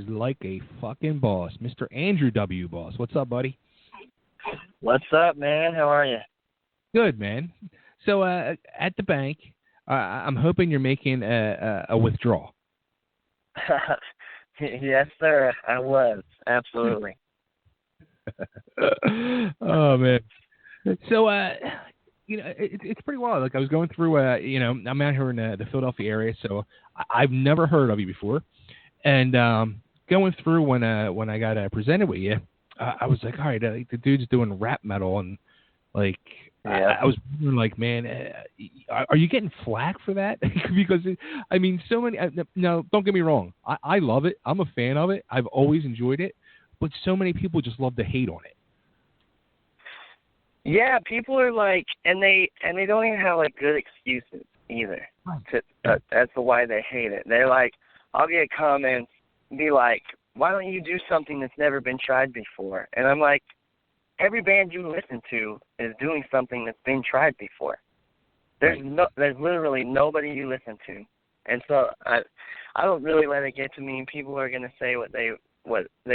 like a fucking boss, Mr. Andrew W. Boss. What's up, buddy? What's up, man? How are you? Good, man. So at the bank, I'm hoping you're making a withdrawal. Yes, sir. I was. Absolutely. Oh, man. So, it's pretty wild. Like, I was going through, I'm out here in the Philadelphia area, so I've never heard of you before. And going through when I got presented with you, I was like, all right, the dude's doing rap metal, and like, yeah. I was wondering, like, man, are you getting flack for that? Because so many. No, don't get me wrong. I love it. I'm a fan of it. I've always enjoyed it, but so many people just love to hate on it. Yeah, people are like, and they don't even have like good excuses either as to why they hate it. They're like, I'll get comments, be like, why don't you do something that's never been tried before? And I'm like, every band you listen to is doing something that's been tried before. There's literally nobody you listen to, and so I don't really let it get to me. People are gonna say what they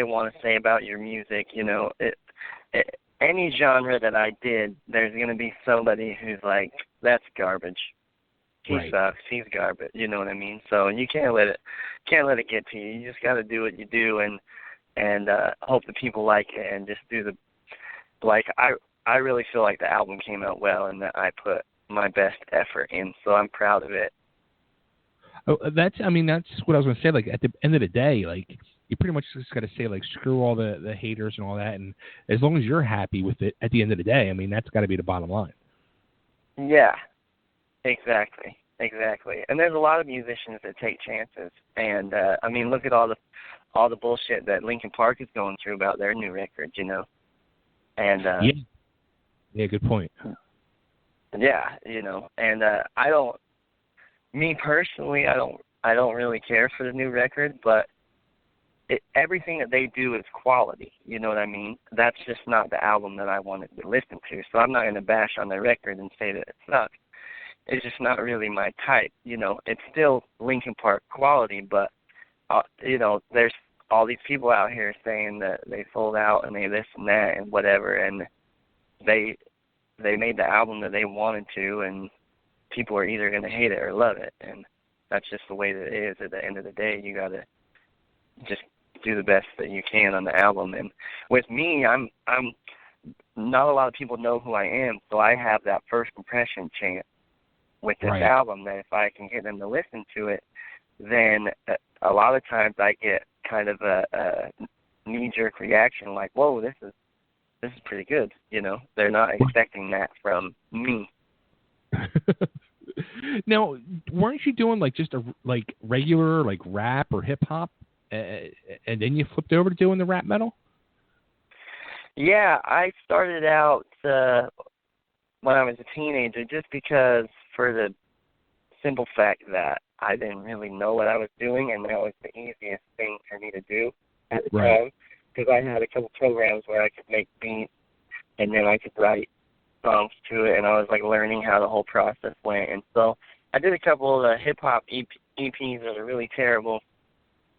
want to say about your music. Any genre that I did, there's gonna be somebody who's like, that's garbage. He sucks. He's garbage. You know what I mean? So you can't let it get to you. You just got to do what you do and hope that people like it and just do the. Like, I really feel like the album came out well and that I put my best effort in, so I'm proud of it. Oh, that's what I was going to say. Like, at the end of the day, like, you pretty much just got to say, like, screw all the haters and all that, and as long as you're happy with it at the end of the day, that's got to be the bottom line. Yeah, exactly. And there's a lot of musicians that take chances, and, look at all the bullshit that Linkin Park is going through about their new record, And yeah, good point. Yeah, and me personally, I don't really care for the new record, but everything that they do is quality. You know what I mean? That's just not the album that I wanted to listen to. So I'm not going to bash on their record and say that it sucks. It's just not really my type. It's still Linkin Park quality, but there's all these people out here saying that they sold out and they this and that and whatever, and they made the album that they wanted to, and people are either going to hate it or love it, and that's just the way that it is. At the end of the day, you got to just do the best that you can on the album. And with me, I'm not a lot of people know who I am, so I have that first impression chance with this album that if I can get them to listen to it, then a lot of times I get kind of a knee-jerk reaction like, whoa, this is pretty good. They're not expecting that from me. Now, weren't you doing like just a regular like rap or hip hop, and then you flipped over to doing the rap metal? Yeah, I started out when I was a teenager, just because for the simple fact that I didn't really know what I was doing, and that was the easiest thing for me to do at the time, because I had a couple programs where I could make beats, and then I could write songs to it, and I was like learning how the whole process went. And so I did a couple of hip-hop EPs that are really terrible,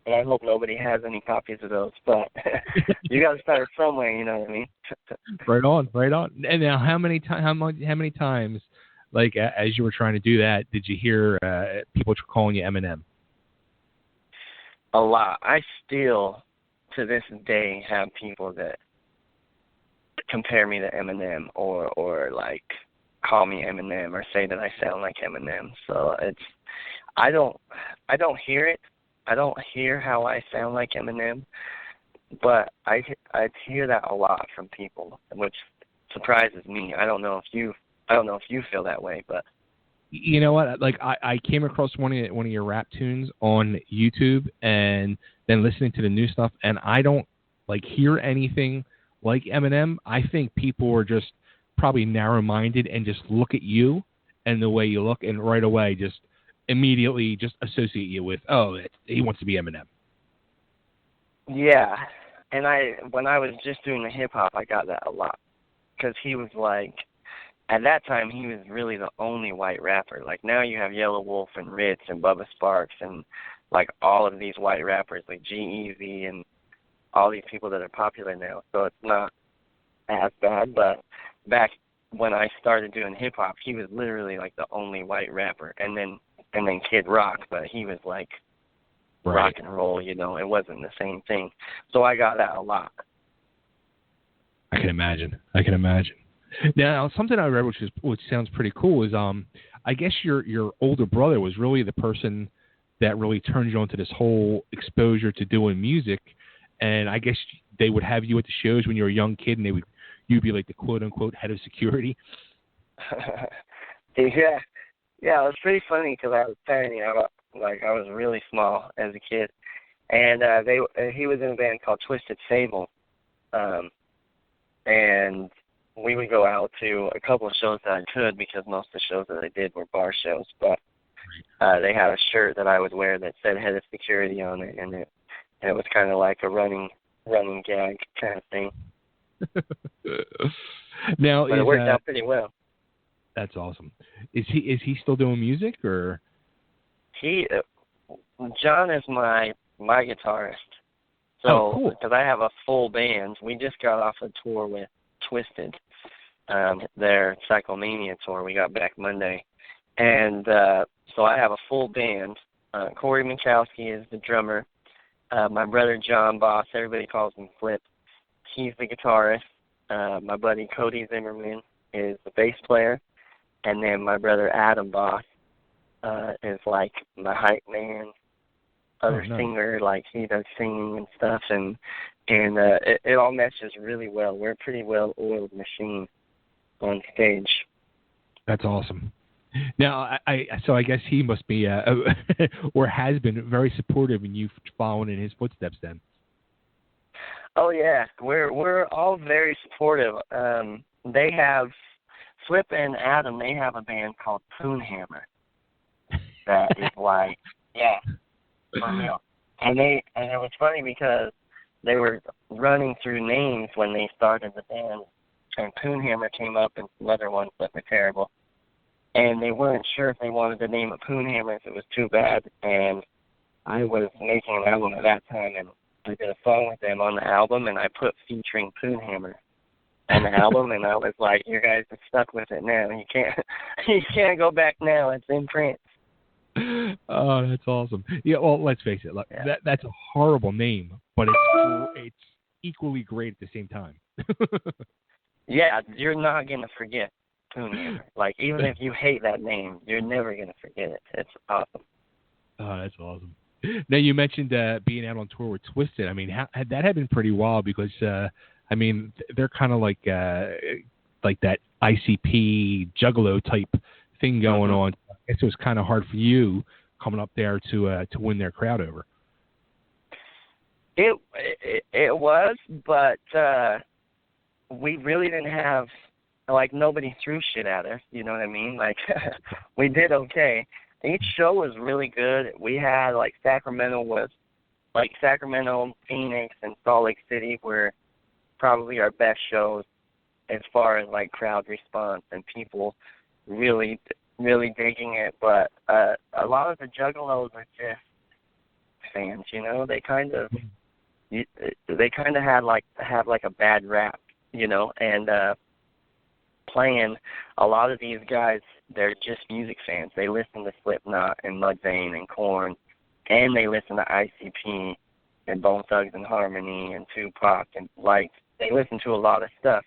and I hope nobody has any copies of those, but you got to start somewhere, you know what I mean? Right on. And now how many times, like, as you were trying to do that, did you hear people calling you Eminem? A lot. I still, to this day, have people that compare me to Eminem or like call me Eminem or say that I sound like Eminem. So I don't hear it. I don't hear how I sound like Eminem, but I hear that a lot from people, which surprises me. I don't know if you feel that way, but you know what? Like I came across one of your rap tunes on YouTube, and then listening to the new stuff, and I don't like hear anything like Eminem. I think people are just probably narrow-minded and just look at you and the way you look, and right away just immediately just associate you with, he wants to be Eminem. Yeah, and when I was just doing the hip-hop, I got that a lot, because he was like, at that time, he was really the only white rapper. Like, now you have Yellow Wolf and Ritz and Bubba Sparks and like all of these white rappers like G-Eazy and all these people that are popular now. So it's not as bad. But back when I started doing hip hop, he was literally like the only white rapper, and then Kid Rock, but he was like rock and roll, you know. It wasn't the same thing. So I got that a lot. I can imagine. Now, something I read, which sounds pretty cool, is I guess your older brother was really the person that really turned you onto this whole exposure to doing music, and I guess they would have you at the shows when you were a young kid, and you'd be like the quote unquote head of security. Yeah, it was pretty funny because I was tiny. I was really small as a kid, and he was in a band called Twisted Fable, and we would go out to a couple of shows that I could because most of the shows that I did were bar shows. But they had a shirt that I would wear that said head of security on it, and it was kind of like a running gag kind of thing. Now, but it worked out pretty well. That's awesome. Is he still doing music, or? John is my guitarist. So, cool. Because I have a full band. We just got off a tour with Twisted, their Psychomania tour. We got back Monday. And so I have a full band. Corey Minkowski is the drummer. My brother John Boss, everybody calls him Flip. He's the guitarist. My buddy Cody Zimmerman is the bass player. And then my brother Adam Boss is like my hype man, other singer, like he does singing and stuff, and it all meshes really well. We're a pretty well-oiled machine on stage. That's awesome. Now, so I guess he must be, or has been, very supportive in you following in his footsteps then. Oh yeah, we're all very supportive. They have Flip and Adam. They have a band called Poonhammer. That is like, yeah, for real. And it was funny because they were running through names when they started the band, and Poonhammer came up and some other ones that were terrible. And they weren't sure if they wanted to name it Poonhammer if it was too bad. And I was making an album at that time, and I did a song with them on the album, and I put featuring Poonhammer on the album, and I was like, you guys are stuck with it now. You can't go back now. It's in print. Oh, that's awesome. Yeah, well, let's face it. Look, that's a horrible name, but it's equally great at the same time. Yeah, you're not going to forget Poonhammer. Like, even if you hate that name, you're never going to forget it. It's awesome. Oh, that's awesome. Now, you mentioned being out on tour with Twisted. I mean, that had been pretty wild because, I mean, they're kind of like that ICP Juggalo type thing going on. I guess it was kind of hard for you coming up there to win their crowd over. It was, but we really didn't have, like, nobody threw shit at us, you know what I mean? Like, we did okay. Each show was really good. We had, like, Sacramento, Phoenix, and Salt Lake City were probably our best shows as far as, like, crowd response and people really digging it. But a lot of the Juggalos are just fans, you know? They kind of have like a bad rap, you know, and playing a lot of these guys, they're just music fans. They listen to Slipknot and Mudvayne and Korn, and they listen to ICP and Bone Thugs and Harmony and Tupac, and like they listen to a lot of stuff.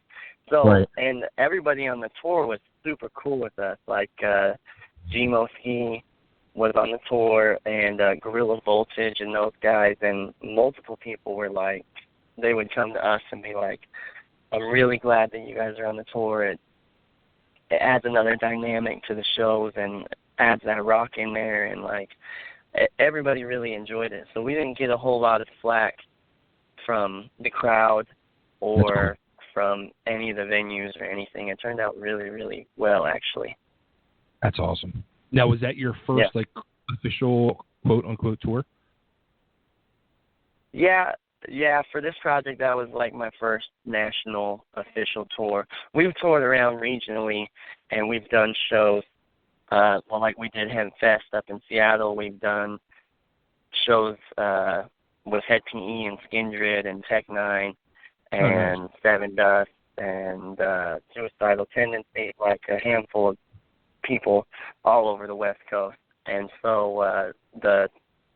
So right. And everybody on the tour was super cool with us. Like Gmo Ski was on the tour, and Gorilla Voltage and those guys, and multiple people were like, they would come to us and be like, I'm really glad that you guys are on the tour. It adds another dynamic to the shows and adds that rock in there, and like everybody really enjoyed it. So we didn't get a whole lot of flack from the crowd or from any of the venues or anything. It turned out really, really well, actually. That's awesome. Now, was that your first like official quote unquote tour? Yeah, for this project, that was like my first national official tour. We've toured around regionally, and we've done shows. Like we did Hemfest up in Seattle. We've done shows with Head PE and Skindred and Tech Nine and Seven Dust and Suicidal Tendencies, like a handful of people all over the West Coast. And so that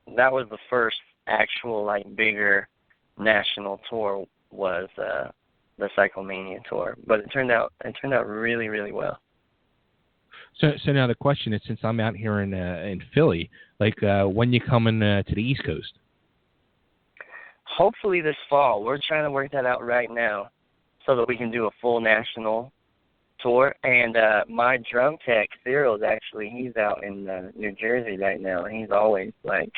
was the first actual like bigger national tour was the Psychomania tour. But it turned out really, really well. So now the question is, since I'm out here in Philly, like when you coming to the East Coast? Hopefully this fall. We're trying to work that out right now so that we can do a full national tour. And my drum tech, Cyril, he's out in New Jersey right now. And he's always like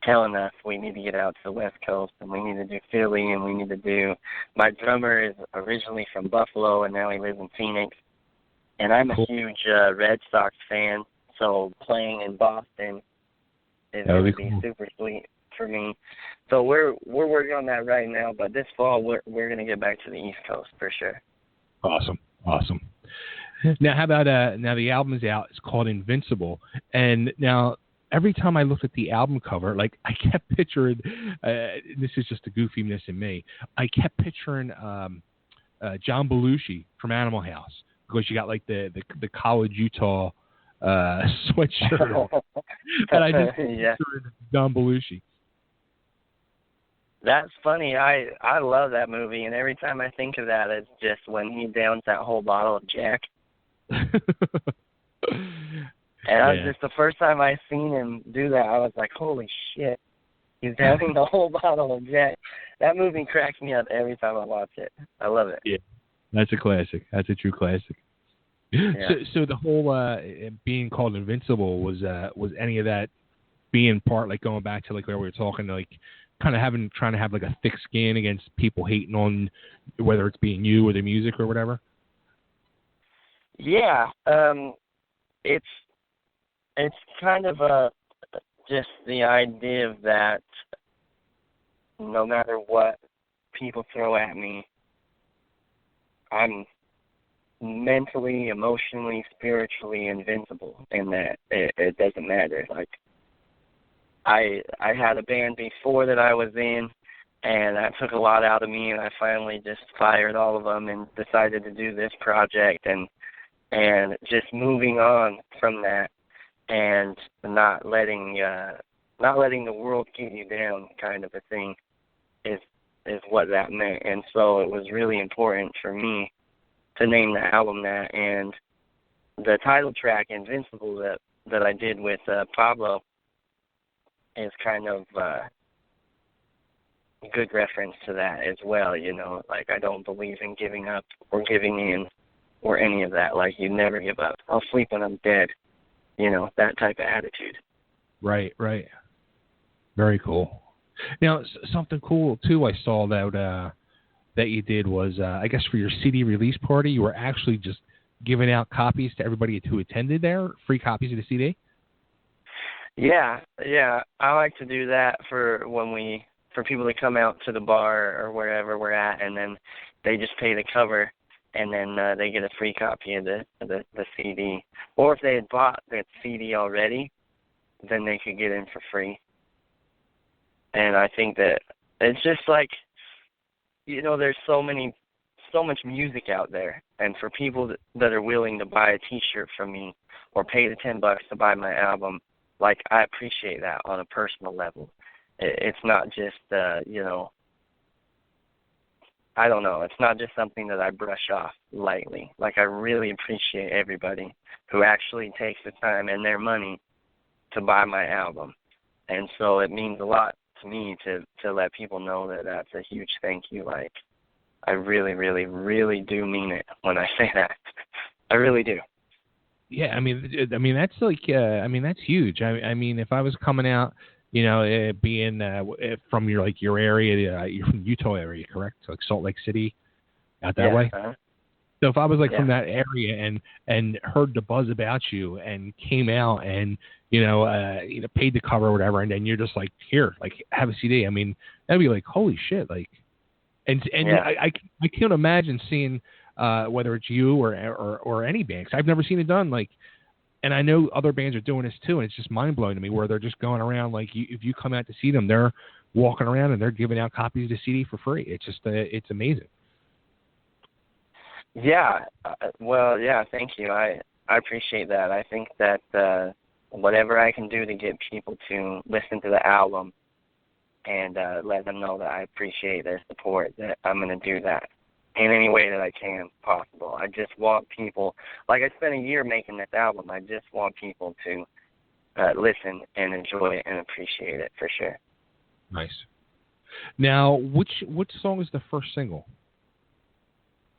telling us we need to get out to the West Coast and we need to do Philly and we need to do. My drummer is originally from Buffalo and now he lives in Phoenix. And I'm a huge Red Sox fan, so playing in Boston is going to be super sweet for me. So we're working on that right now, but this fall we're going to get back to the East Coast for sure. Awesome. Now, how about now the album's out? It's called Invincible, and now every time I looked at the album cover, like I kept picturing, this is just the goofiness in me. I kept picturing John Belushi from Animal House. Because you got like the college Utah sweatshirt, and I just pictured John Belushi. That's funny. I love that movie, and every time I think of that, it's just when he downs that whole bottle of Jack. And I was just the first time I seen him do that, I was like, holy shit, he's downing the whole bottle of Jack. That movie cracks me up every time I watch it. I love it. Yeah. That's a classic. That's a true classic. Yeah. So the whole being called Invincible was any of that being part, like going back to like where we were talking, like kind of trying to have like a thick skin against people hating on whether it's being you or the music or whatever? Yeah. It's kind of just the idea that no matter what people throw at me, I'm mentally, emotionally, spiritually invincible, and that it doesn't matter. Like I had a band before that I was in, and that took a lot out of me, and I finally just fired all of them and decided to do this project, and just moving on from that, and not letting the world get you down, kind of a thing, is what that meant. And so it was really important for me to name the album that. And the title track, Invincible, that I did with Pablo, is kind of a good reference to that as well. You know, like I don't believe in giving up or giving in or any of that. Like you never give up. I'll sleep when I'm dead. You know, that type of attitude. Right. Very cool. Now, something cool too I saw that you did was, I guess for your CD release party, you were actually just giving out copies to everybody who attended there, free copies of the CD? Yeah. I like to do that for people to come out to the bar or wherever we're at, and then they just pay the cover, and then they get a free copy of the CD. Or if they had bought that CD already, then they could get in for free. And I think that it's just like, you know, there's so much music out there, and for people that are willing to buy a T-shirt from me or pay the $10 to buy my album, like I appreciate that on a personal level. It's not just, you know, I don't know. It's not just something that I brush off lightly. Like I really appreciate everybody who actually takes the time and their money to buy my album, and so it means a lot to me to let people know that that's a huge thank you. Like I really, really, really do mean it when I say that. I really do. Yeah, I mean that's like, that's huge. I mean, if I was coming out, you know, being from your area, you're from the Utah area, correct? So like Salt Lake City, out that way. So if I was from that area and heard the buzz about you and came out and paid the cover or whatever, and then you're just like, here, like have a CD. I mean, that'd be like, holy shit, like, and I can't imagine seeing whether it's you or any band, 'cause I've never seen it done, like And I know other bands are doing this too, and it's just mind blowing to me where they're just going around like if you come out to see them, they're walking around and they're giving out copies of the CD for free. It's just it's amazing. Yeah. Well, yeah. Thank you. I appreciate that. I think that whatever I can do to get people to listen to the album and let them know that I appreciate their support, that I'm going to do that in any way that I can possible. I just want people, like I spent a year making this album, I just want people to listen and enjoy it and appreciate it for sure. Nice. Now, which song is the first single?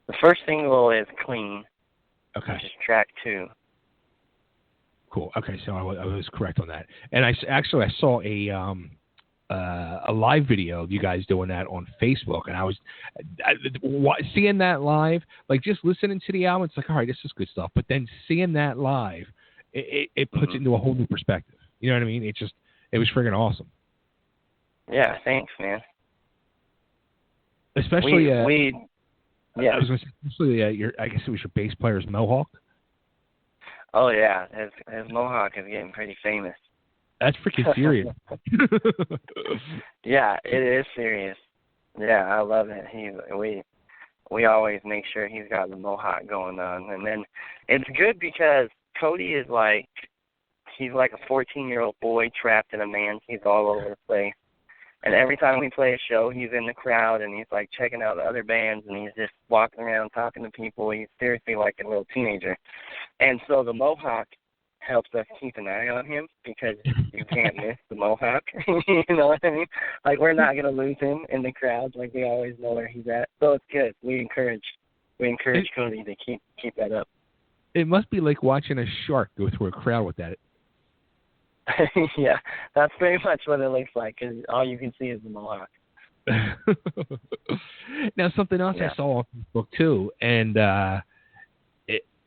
The first single is Clean, Okay. which is track 2. Cool. Okay, so I was correct on that. And I saw a live video of you guys doing that on Facebook, and I was seeing that live, like just listening to the album, it's like, all right, this is good stuff. But then seeing that live, it puts it into a whole new perspective. You know what I mean? It was friggin' awesome. Yeah, thanks, man. Especially, yeah. I was going to say, especially I guess it was your bass player's mohawk. Oh yeah, his mohawk is getting pretty famous. That's freaking serious. Yeah, it is serious. Yeah, I love it. We always make sure he's got the mohawk going on, and then it's good because Cody is he's like a 14-year-old boy trapped in a man. He's all over the place. And every time we play a show, he's in the crowd, and he's, like, checking out the other bands, and he's just walking around talking to people. He's seriously like a little teenager. And so the mohawk helps us keep an eye on him because you can't miss the mohawk. You know what I mean? Like, we're not going to lose him in the crowd. Like, we always know where he's at. So it's good. We encourage Cody to keep that up. It must be like watching a shark go through a crowd with that. Yeah, that's pretty much what it looks like, because all you can see is the mohawk. Now, something else I saw on Facebook too, and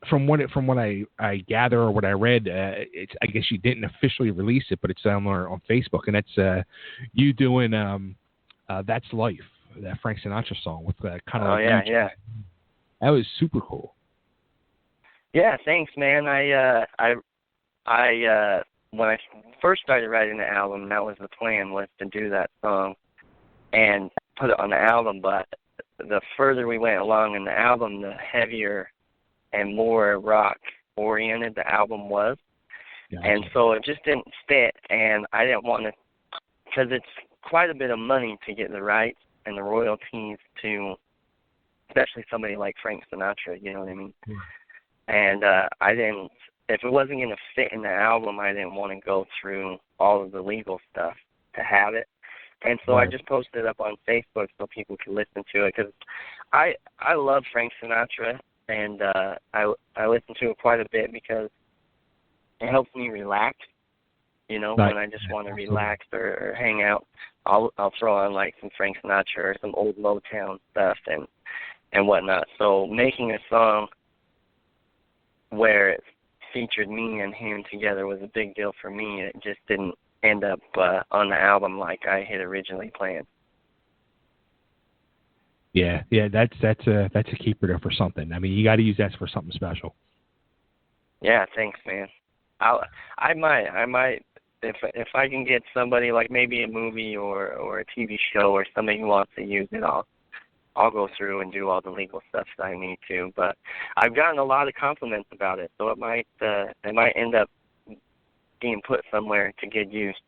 from what I gather or what I read, I guess you didn't officially release it, but it's on Facebook, and that's you doing "That's Life," that Frank Sinatra song with kind of. Oh yeah. That was super cool. Yeah, thanks, man. I when I first started writing the album, that was the plan, was to do that song and put it on the album. But the further we went along in the album, the heavier and more rock-oriented the album was. Gotcha. And so it just didn't fit, and I didn't want to, because it's quite a bit of money to get the rights and the royalties to, especially somebody like Frank Sinatra, you know what I mean? Yeah. And I didn't, if it wasn't going to fit in the album, I didn't want to go through all of the legal stuff to have it. And so I just posted it up on Facebook so people could listen to it, because I love Frank Sinatra, and I listen to it quite a bit because it helps me relax. You know, when I just want to relax or hang out, I'll throw on like some Frank Sinatra or some old Motown stuff and whatnot. So making a song where it featured me and him together was a big deal for me. It just didn't end up on the album like I had originally planned. Yeah, that's a keeper there for something. I mean, you got to use that for something special. Yeah, thanks, man. I might if I can get somebody, like maybe a movie or a TV show or somebody who wants to use it, I'll go through and do all the legal stuff that I need to. But I've gotten a lot of compliments about it, so it might end up being put somewhere to get used.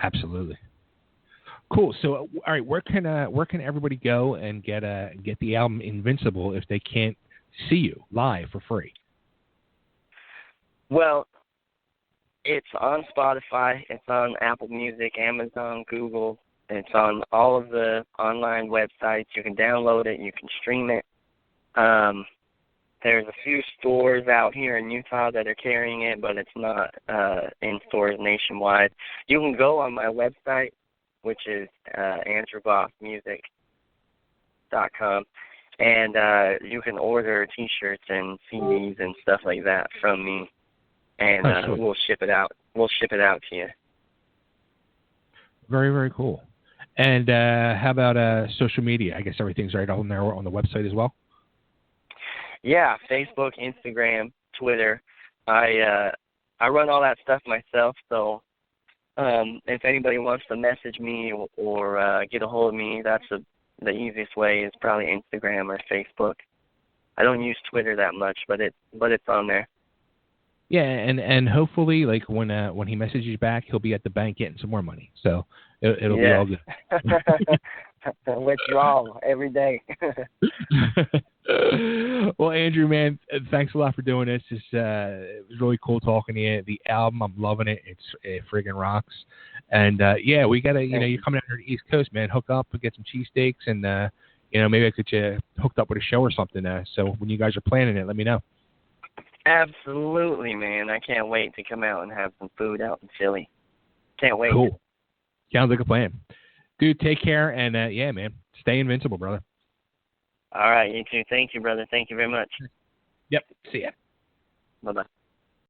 Absolutely. Cool. So, all right, where can everybody go and get the album Invincible if they can't see you live for free? Well, it's on Spotify, it's on Apple Music, Amazon, Google. It's on all of the online websites. You can download it. You can stream it. There's a few stores out here in Utah that are carrying it, but it's not in stores nationwide. You can go on my website, which is andrewbossmusic.com, and you can order T-shirts and CDs and stuff like that from me, and we'll ship it out. We'll ship it out to you. Very, very cool. And how about social media? I guess everything's right on there on the website as well? Yeah, Facebook, Instagram, Twitter. I run all that stuff myself, so if anybody wants to message me or get a hold of me, that's the easiest way is probably Instagram or Facebook. I don't use Twitter that much, but it's on there. Yeah, and hopefully, like when he messages you back, he'll be at the bank getting some more money. So it'll be all good. Withdrawal every day. Well, Andrew, man, thanks a lot for doing this. It was really cool talking to you. The album, I'm loving it. It friggin' rocks. And yeah, we gotta, you're coming out here to the East Coast, man. Hook up and get some cheesesteaks, and maybe I could get you hooked up with a show or something. So when you guys are planning it, let me know. Absolutely, man. I can't wait to come out and have some food out in Philly. Can't wait. Cool. Sounds like a plan. Dude, take care, and yeah, man, stay invincible, brother. All right, you too. Thank you, brother. Thank you very much. Yep. See ya. Bye-bye.